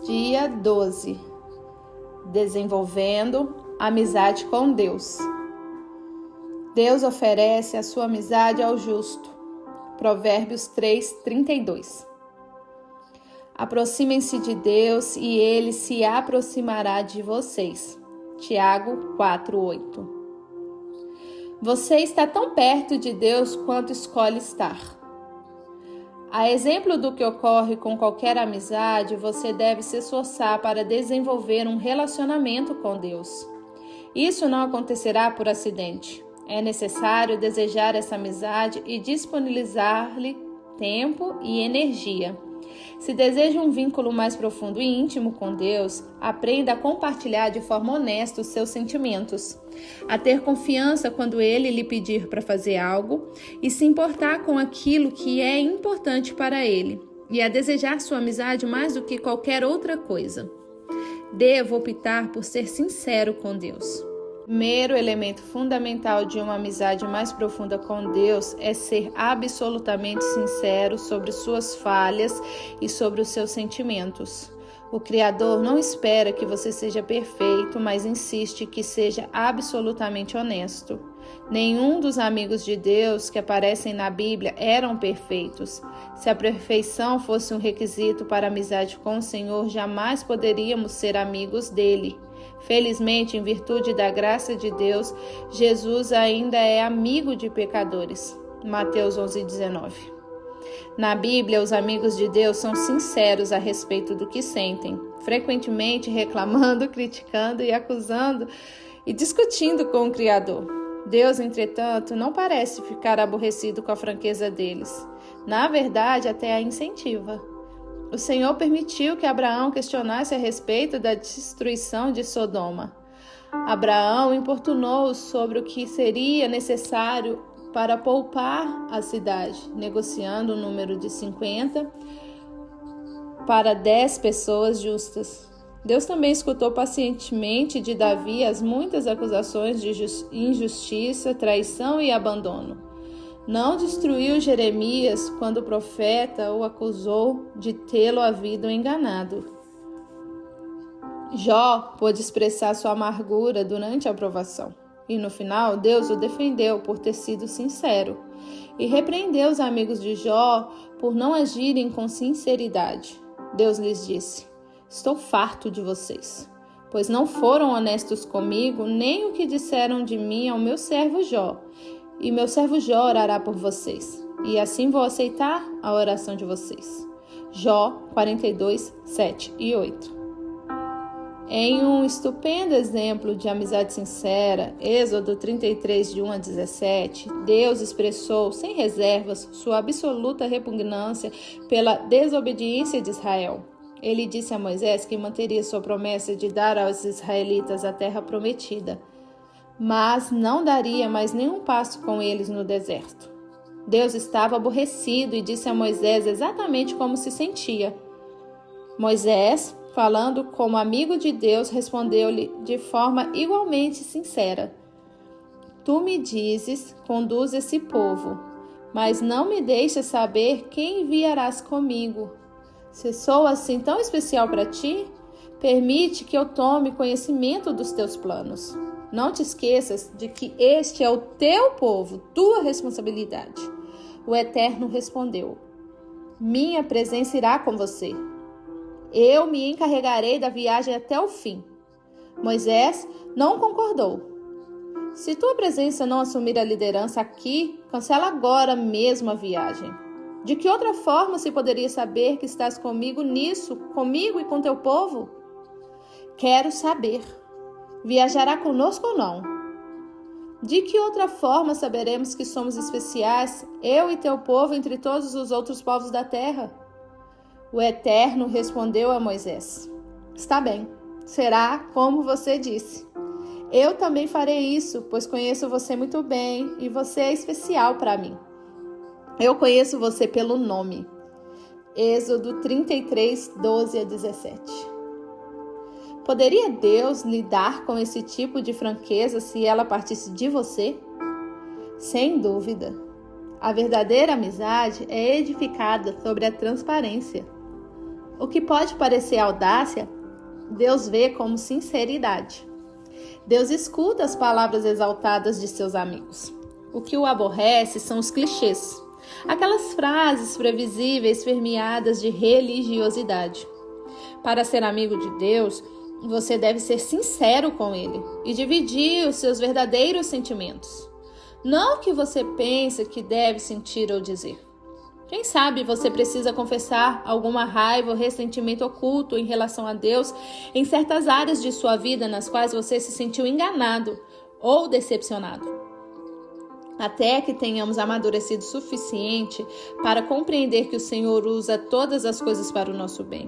Dia 12. Desenvolvendo amizade com Deus. Deus oferece a sua amizade ao justo. Provérbios 3:32. Aproximem-se de Deus e Ele se aproximará de vocês. Tiago 4:8. Você está tão perto de Deus quanto escolhe estar. A exemplo do que ocorre com qualquer amizade, você deve se esforçar para desenvolver um relacionamento com Deus. Isso não acontecerá por acidente. É necessário desejar essa amizade e disponibilizar-lhe tempo e energia. Se deseja um vínculo mais profundo e íntimo com Deus, aprenda a compartilhar de forma honesta os seus sentimentos, a ter confiança quando Ele lhe pedir para fazer algo e se importar com aquilo que é importante para Ele, e a desejar sua amizade mais do que qualquer outra coisa. Devo optar por ser sincero com Deus. O primeiro elemento fundamental de uma amizade mais profunda com Deus é ser absolutamente sincero sobre suas falhas e sobre os seus sentimentos. O Criador não espera que você seja perfeito, mas insiste que seja absolutamente honesto. Nenhum dos amigos de Deus que aparecem na Bíblia eram perfeitos. Se a perfeição fosse um requisito para a amizade com o Senhor, jamais poderíamos ser amigos dele. Felizmente, em virtude da graça de Deus, Jesus ainda é amigo de pecadores. Mateus 11:19. Na Bíblia, os amigos de Deus são sinceros a respeito do que sentem, frequentemente reclamando, criticando e acusando e discutindo com o Criador. Deus, entretanto, não parece ficar aborrecido com a franqueza deles. Na verdade, até a incentiva. O Senhor permitiu que Abraão questionasse a respeito da destruição de Sodoma. Abraão importunou sobre o que seria necessário para poupar a cidade, negociando o número de 50 para 10 pessoas justas. Deus também escutou pacientemente de Davi as muitas acusações de injustiça, traição e abandono. Não destruiu Jeremias quando o profeta o acusou de tê-lo havido enganado. Jó pôde expressar sua amargura durante a provação. E no final, Deus o defendeu por ter sido sincero. E repreendeu os amigos de Jó por não agirem com sinceridade. Deus lhes disse: estou farto de vocês, pois não foram honestos comigo, nem o que disseram de mim ao meu servo Jó. E meu servo Jó orará por vocês, e assim vou aceitar a oração de vocês. Jó 42, 7 e 8. Em um estupendo exemplo de amizade sincera, Êxodo 33, de 1 a 17, Deus expressou sem reservas sua absoluta repugnância pela desobediência de Israel. Ele disse a Moisés que manteria sua promessa de dar aos israelitas a terra prometida, mas não daria mais nenhum passo com eles no deserto. Deus estava aborrecido e disse a Moisés exatamente como se sentia. Moisés, falando como amigo de Deus, respondeu-lhe de forma igualmente sincera: tu me dizes, conduz esse povo, mas não me deixas saber quem enviarás comigo. Se sou assim tão especial para ti, permite que eu tome conhecimento dos teus planos. Não te esqueças de que este é o teu povo, tua responsabilidade. O Eterno respondeu: minha presença irá com você. Eu me encarregarei da viagem até o fim. Moisés não concordou. Se tua presença não assumir a liderança aqui, cancela agora mesmo a viagem. De que outra forma se poderia saber que estás comigo nisso, comigo e com teu povo? Quero saber. Viajará conosco ou não? De que outra forma saberemos que somos especiais, eu e teu povo, entre todos os outros povos da terra? O Eterno respondeu a Moisés: está bem, será como você disse. Eu também farei isso, pois conheço você muito bem e você é especial para mim. Eu conheço você pelo nome. Êxodo 33, 12 a 17. Poderia Deus lidar com esse tipo de franqueza se ela partisse de você? Sem dúvida. A verdadeira amizade é edificada sobre a transparência. O que pode parecer audácia, Deus vê como sinceridade. Deus escuta as palavras exaltadas de seus amigos. O que o aborrece são os clichês, aquelas frases previsíveis permeadas de religiosidade. Para ser amigo de Deus, você deve ser sincero com Ele e dividir os seus verdadeiros sentimentos. Não o que você pensa que deve sentir ou dizer. Quem sabe você precisa confessar alguma raiva ou ressentimento oculto em relação a Deus em certas áreas de sua vida nas quais você se sentiu enganado ou decepcionado. Até que tenhamos amadurecido o suficiente para compreender que o Senhor usa todas as coisas para o nosso bem.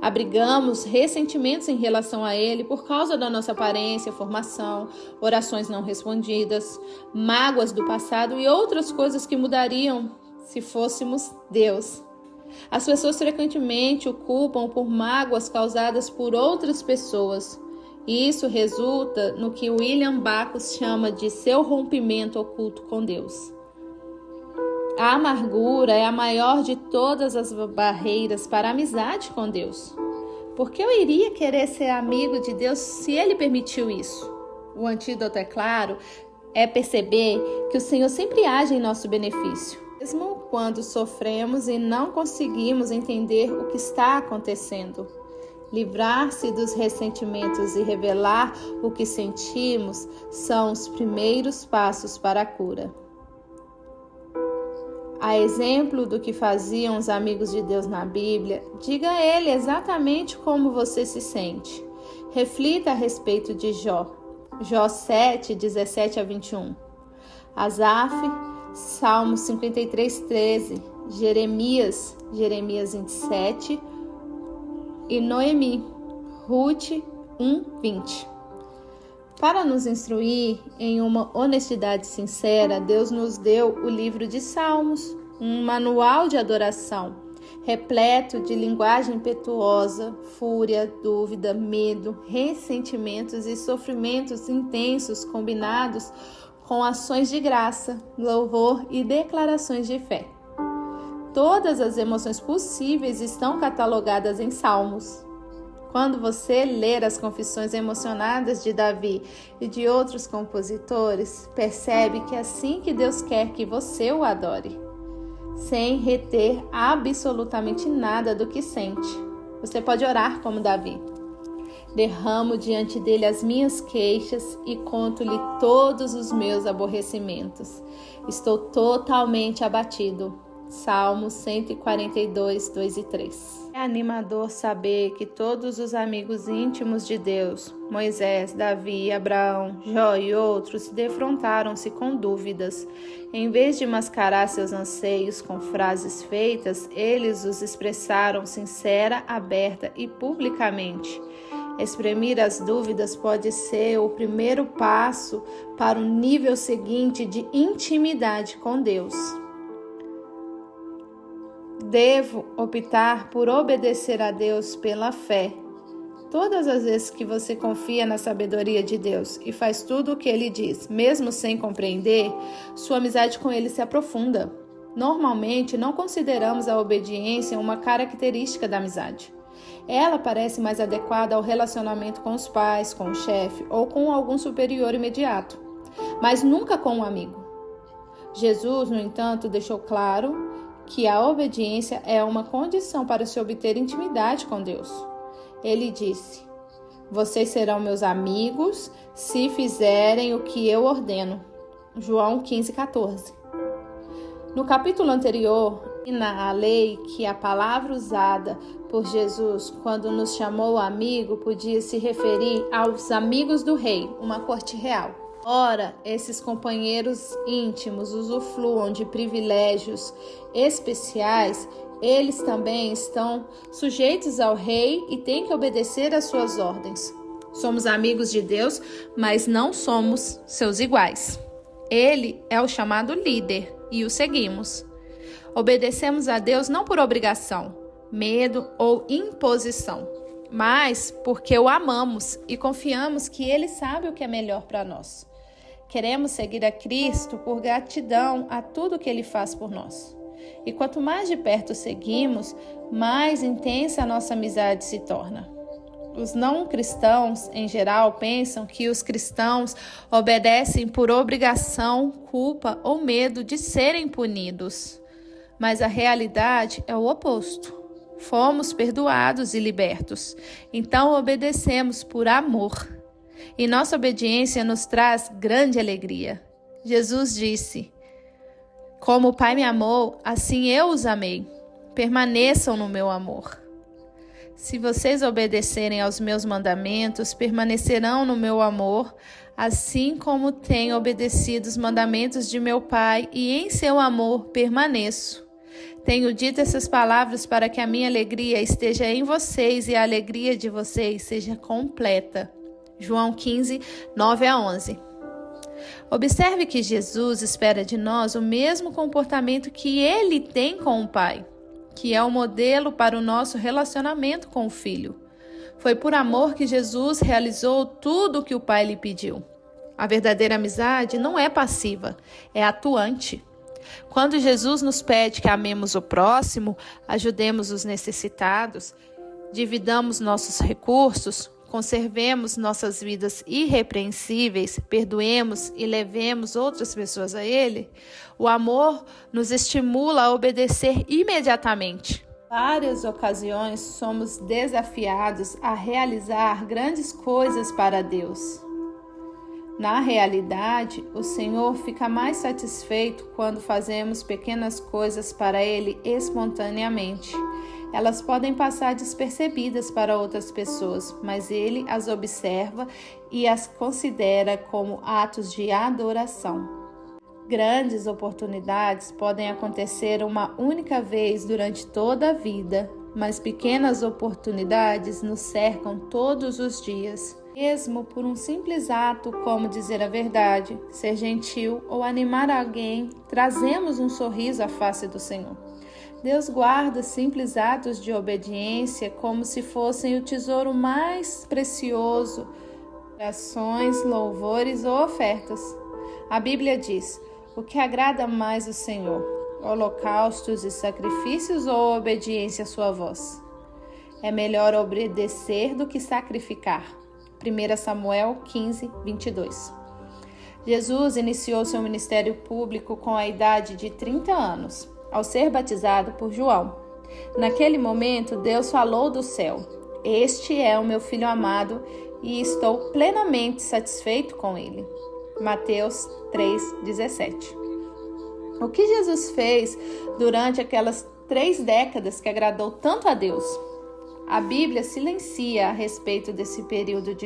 Abrigamos ressentimentos em relação a Ele por causa da nossa aparência, formação, orações não respondidas, mágoas do passado e outras coisas que mudariam se fôssemos Deus. As pessoas frequentemente o culpam por mágoas causadas por outras pessoas. E isso resulta no que William Backus chama de seu rompimento oculto com Deus. A amargura é a maior de todas as barreiras para a amizade com Deus. Por que eu iria querer ser amigo de Deus se Ele permitiu isso? O antídoto, é claro, é perceber que o Senhor sempre age em nosso benefício, mesmo quando sofremos e não conseguimos entender o que está acontecendo. Livrar-se dos ressentimentos e revelar o que sentimos são os primeiros passos para a cura. A exemplo do que faziam os amigos de Deus na Bíblia, diga a Ele exatamente como você se sente. Reflita a respeito de Jó. Jó 7, 17 a 21. Asaf, Salmo 53, 13. Jeremias 27. E Noemi, Ruth 1, 20. Para nos instruir em uma honestidade sincera, Deus nos deu o livro de Salmos, um manual de adoração, repleto de linguagem impetuosa, fúria, dúvida, medo, ressentimentos e sofrimentos intensos combinados com ações de graça, louvor e declarações de fé. Todas as emoções possíveis estão catalogadas em Salmos. Quando você ler as confissões emocionadas de Davi e de outros compositores, percebe que é assim que Deus quer que você o adore, sem reter absolutamente nada do que sente. Você pode orar como Davi. Derramo diante dele as minhas queixas e conto-lhe todos os meus aborrecimentos. Estou totalmente abatido. Salmos 142, 2 e 3. É animador saber que todos os amigos íntimos de Deus, Moisés, Davi, Abraão, Jó e outros, defrontaram-se com dúvidas. Em vez de mascarar seus anseios com frases feitas, eles os expressaram sincera, aberta e publicamente. Exprimir as dúvidas pode ser o primeiro passo para o nível seguinte de intimidade com Deus. Devo optar por obedecer a Deus pela fé. Todas as vezes que você confia na sabedoria de Deus e faz tudo o que Ele diz, mesmo sem compreender, sua amizade com Ele se aprofunda. Normalmente, não consideramos a obediência uma característica da amizade. Ela parece mais adequada ao relacionamento com os pais, com o chefe ou com algum superior imediato, mas nunca com um amigo. Jesus, no entanto, deixou claro que a obediência é uma condição para se obter intimidade com Deus. Ele disse: vocês serão meus amigos se fizerem o que eu ordeno. João 15, 14. No capítulo anterior, na lei que a palavra usada por Jesus quando nos chamou amigo podia se referir aos amigos do rei, uma corte real. Ora, esses companheiros íntimos usufruam de privilégios especiais, eles também estão sujeitos ao rei e têm que obedecer às suas ordens. Somos amigos de Deus, mas não somos seus iguais. Ele é o chamado líder e o seguimos. Obedecemos a Deus não por obrigação, medo ou imposição, mas porque o amamos e confiamos que Ele sabe o que é melhor para nós. Queremos seguir a Cristo por gratidão a tudo que Ele faz por nós. E quanto mais de perto seguimos, mais intensa a nossa amizade se torna. Os não cristãos, em geral, pensam que os cristãos obedecem por obrigação, culpa ou medo de serem punidos. Mas a realidade é o oposto. Fomos perdoados e libertos, então obedecemos por amor. E nossa obediência nos traz grande alegria. Jesus disse: como o Pai me amou, assim eu os amei. Permaneçam no meu amor. Se vocês obedecerem aos meus mandamentos, permanecerão no meu amor, assim como tenho obedecido os mandamentos de meu Pai, e em seu amor permaneço. Tenho dito essas palavras para que a minha alegria esteja em vocês e a alegria de vocês seja completa. João 15, 9-11. Observe que Jesus espera de nós o mesmo comportamento que ele tem com o Pai, que é o modelo para o nosso relacionamento com o Filho. Foi por amor que Jesus realizou tudo o que o Pai lhe pediu. A verdadeira amizade não é passiva, é atuante. Quando Jesus nos pede que amemos o próximo, ajudemos os necessitados, dividamos nossos recursos, conservemos nossas vidas irrepreensíveis, perdoemos e levemos outras pessoas a Ele, o amor nos estimula a obedecer imediatamente. Várias ocasiões somos desafiados a realizar grandes coisas para Deus. Na realidade, o Senhor fica mais satisfeito quando fazemos pequenas coisas para Ele espontaneamente. Elas podem passar despercebidas para outras pessoas, mas Ele as observa e as considera como atos de adoração. Grandes oportunidades podem acontecer uma única vez durante toda a vida, mas pequenas oportunidades nos cercam todos os dias. Mesmo por um simples ato como dizer a verdade, ser gentil ou animar alguém, trazemos um sorriso à face do Senhor. Deus guarda simples atos de obediência como se fossem o tesouro mais precioso, orações, louvores ou ofertas. A Bíblia diz: o que agrada mais o Senhor, holocaustos e sacrifícios ou obediência à sua voz? É melhor obedecer do que sacrificar. 1 Samuel 15, 22. Jesus iniciou seu ministério público com a idade de 30 anos, ao ser batizado por João. Naquele momento, Deus falou do céu: este é o meu filho amado e estou plenamente satisfeito com ele. Mateus 3,17. O que Jesus fez durante aquelas 3 décadas que agradou tanto a Deus? A Bíblia silencia a respeito desse período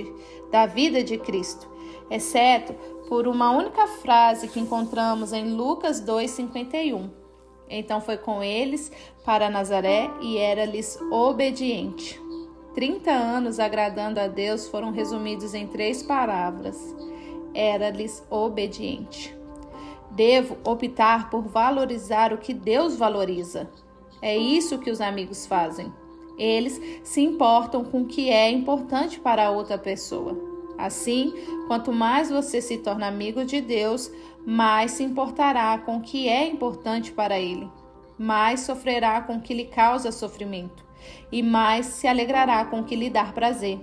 da vida de Cristo, exceto por uma única frase que encontramos em Lucas 2,51. Então foi com eles para Nazaré e era-lhes obediente. 30 anos agradando a Deus foram resumidos em 3 palavras: era-lhes obediente. Devo optar por valorizar o que Deus valoriza. É isso que os amigos fazem. Eles se importam com o que é importante para a outra pessoa. Assim, quanto mais você se torna amigo de Deus, mais se importará com o que é importante para Ele, mais sofrerá com o que lhe causa sofrimento e mais se alegrará com o que lhe dá prazer.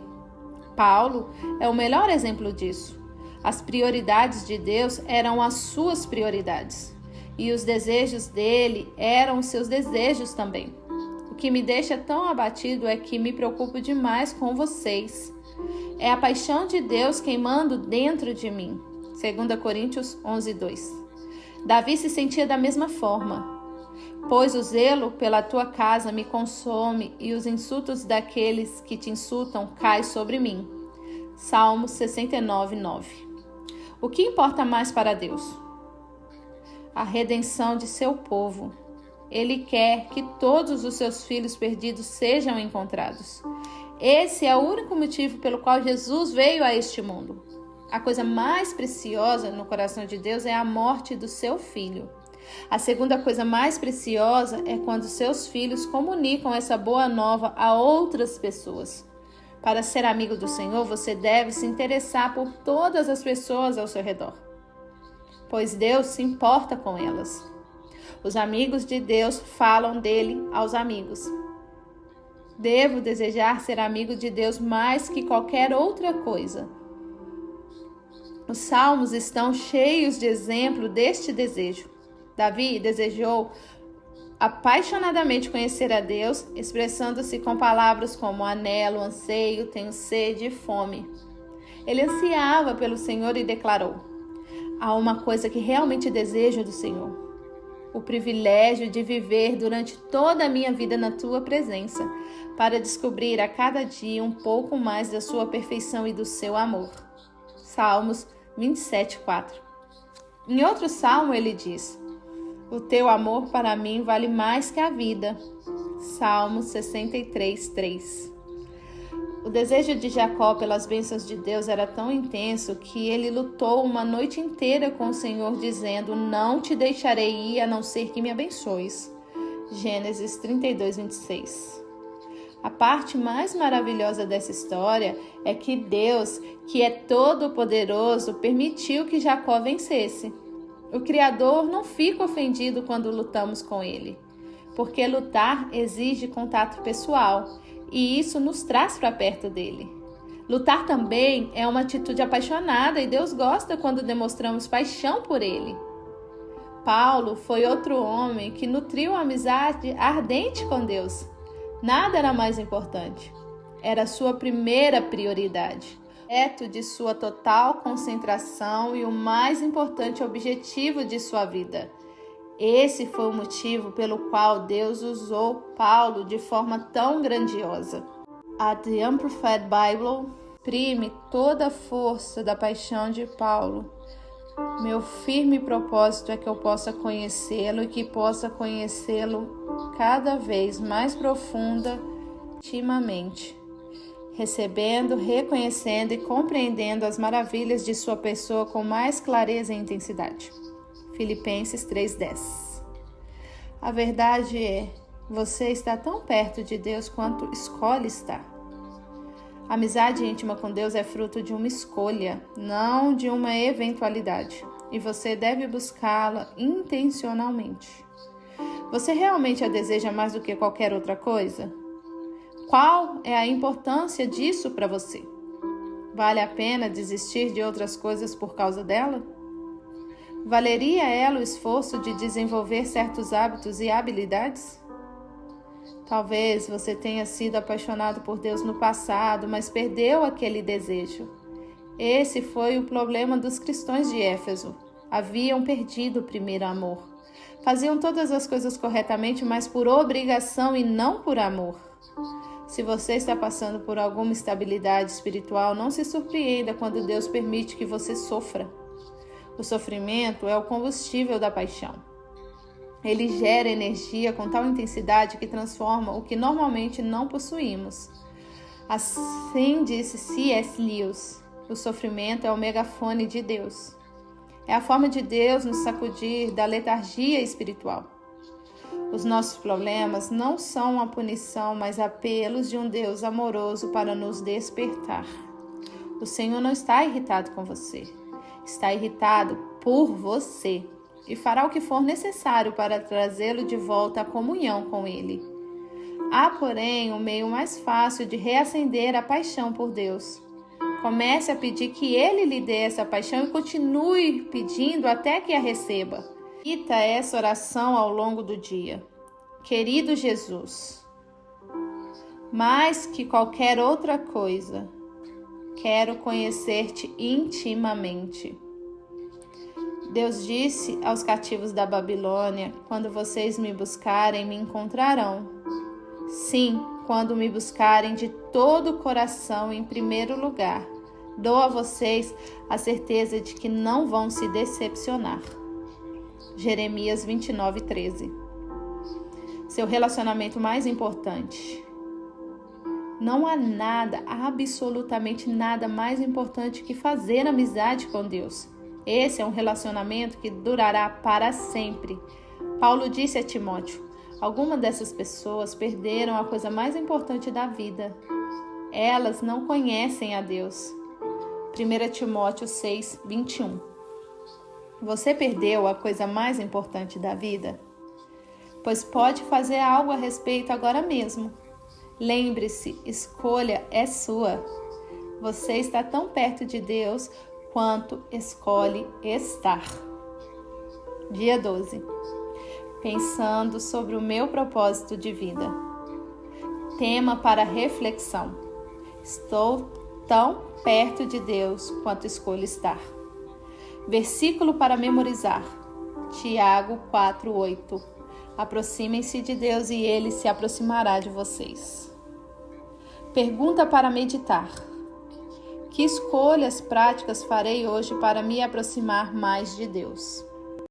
Paulo é o melhor exemplo disso. As prioridades de Deus eram as suas prioridades e os desejos dele eram os seus desejos também. O que me deixa tão abatido é que me preocupo demais com vocês. É a paixão de Deus queimando dentro de mim. 2 Coríntios 11:2. Davi se sentia da mesma forma. Pois o zelo pela tua casa me consome e os insultos daqueles que te insultam caem sobre mim. Salmo 69:9. O que importa mais para Deus? A redenção de seu povo. Ele quer que todos os seus filhos perdidos sejam encontrados. Esse é o único motivo pelo qual Jesus veio a este mundo. A coisa mais preciosa no coração de Deus é a morte do seu filho. A segunda coisa mais preciosa é quando seus filhos comunicam essa boa nova a outras pessoas. Para ser amigo do Senhor, você deve se interessar por todas as pessoas ao seu redor, pois Deus se importa com elas. Os amigos de Deus falam dele aos amigos. Devo desejar ser amigo de Deus mais que qualquer outra coisa. Os salmos estão cheios de exemplo deste desejo. Davi desejou apaixonadamente conhecer a Deus, expressando-se com palavras como anelo, anseio, tenho sede e fome. Ele ansiava pelo Senhor e declarou: há uma coisa que realmente desejo do Senhor, o privilégio de viver durante toda a minha vida na tua presença, para descobrir a cada dia um pouco mais da sua perfeição e do seu amor. Salmos 27:4. Em outro salmo ele diz: o teu amor para mim vale mais que a vida. Salmos 63:3. O desejo de Jacó pelas bênçãos de Deus era tão intenso que ele lutou uma noite inteira com o Senhor, dizendo: não te deixarei ir a não ser que me abençoes. Gênesis 32:26. A parte mais maravilhosa dessa história é que Deus, que é todo-poderoso, permitiu que Jacó vencesse. O Criador não fica ofendido quando lutamos com Ele, porque lutar exige contato pessoal e isso nos traz para perto dele. Lutar também é uma atitude apaixonada e Deus gosta quando demonstramos paixão por Ele. Paulo foi outro homem que nutriu uma amizade ardente com Deus. Nada era mais importante. Era sua primeira prioridade. Objeto de sua total concentração e o mais importante objetivo de sua vida. Esse foi o motivo pelo qual Deus usou Paulo de forma tão grandiosa. A The Amplified Bible exprime toda a força da paixão de Paulo. Meu firme propósito é que eu possa conhecê-lo e que possa conhecê-lo cada vez mais profunda, intimamente, recebendo, reconhecendo e compreendendo as maravilhas de sua pessoa com mais clareza e intensidade. Filipenses 3:10. A verdade é, você está tão perto de Deus quanto escolhe estar. A amizade íntima com Deus é fruto de uma escolha, não de uma eventualidade, e você deve buscá-la intencionalmente. Você realmente a deseja mais do que qualquer outra coisa? Qual é a importância disso para você? Vale a pena desistir de outras coisas por causa dela? Valeria ela o esforço de desenvolver certos hábitos e habilidades? Talvez você tenha sido apaixonado por Deus no passado, mas perdeu aquele desejo. Esse foi o problema dos cristãos de Éfeso. Haviam perdido o primeiro amor. Faziam todas as coisas corretamente, mas por obrigação e não por amor. Se você está passando por alguma instabilidade espiritual, não se surpreenda quando Deus permite que você sofra. O sofrimento é o combustível da paixão. Ele gera energia com tal intensidade que transforma o que normalmente não possuímos. Assim disse C.S. Lewis, o sofrimento é o megafone de Deus. É a forma de Deus nos sacudir da letargia espiritual. Os nossos problemas não são uma punição, mas apelos de um Deus amoroso para nos despertar. O Senhor não está irritado com você, está irritado por você. E fará o que for necessário para trazê-lo de volta à comunhão com Ele. Há, porém, um meio mais fácil de reacender a paixão por Deus. Comece a pedir que Ele lhe dê essa paixão e continue pedindo até que a receba. Repita essa oração ao longo do dia. Querido Jesus, mais que qualquer outra coisa, quero conhecer-te intimamente. Deus disse aos cativos da Babilônia: quando vocês me buscarem, me encontrarão. Sim, quando me buscarem de todo o coração em primeiro lugar, dou a vocês a certeza de que não vão se decepcionar. Jeremias 29:13. Seu relacionamento mais importante. Não há nada, absolutamente nada mais importante que fazer amizade com Deus. Esse é um relacionamento que durará para sempre. Paulo disse a Timóteo: algumas dessas pessoas perderam a coisa mais importante da vida. Elas não conhecem a Deus. 1 Timóteo 6:21. Você perdeu a coisa mais importante da vida? pois pode fazer algo a respeito agora mesmo. Lembre-se, escolha é sua. Você está tão perto de Deus quanto escolhe estar. Dia 12. Pensando sobre o meu propósito de vida. Tema para reflexão. Estou tão perto de Deus quanto escolho estar. Versículo para memorizar. Tiago 4:8. Aproximem-se de Deus e Ele se aproximará de vocês. Pergunta para meditar. Que escolhas práticas farei hoje para me aproximar mais de Deus?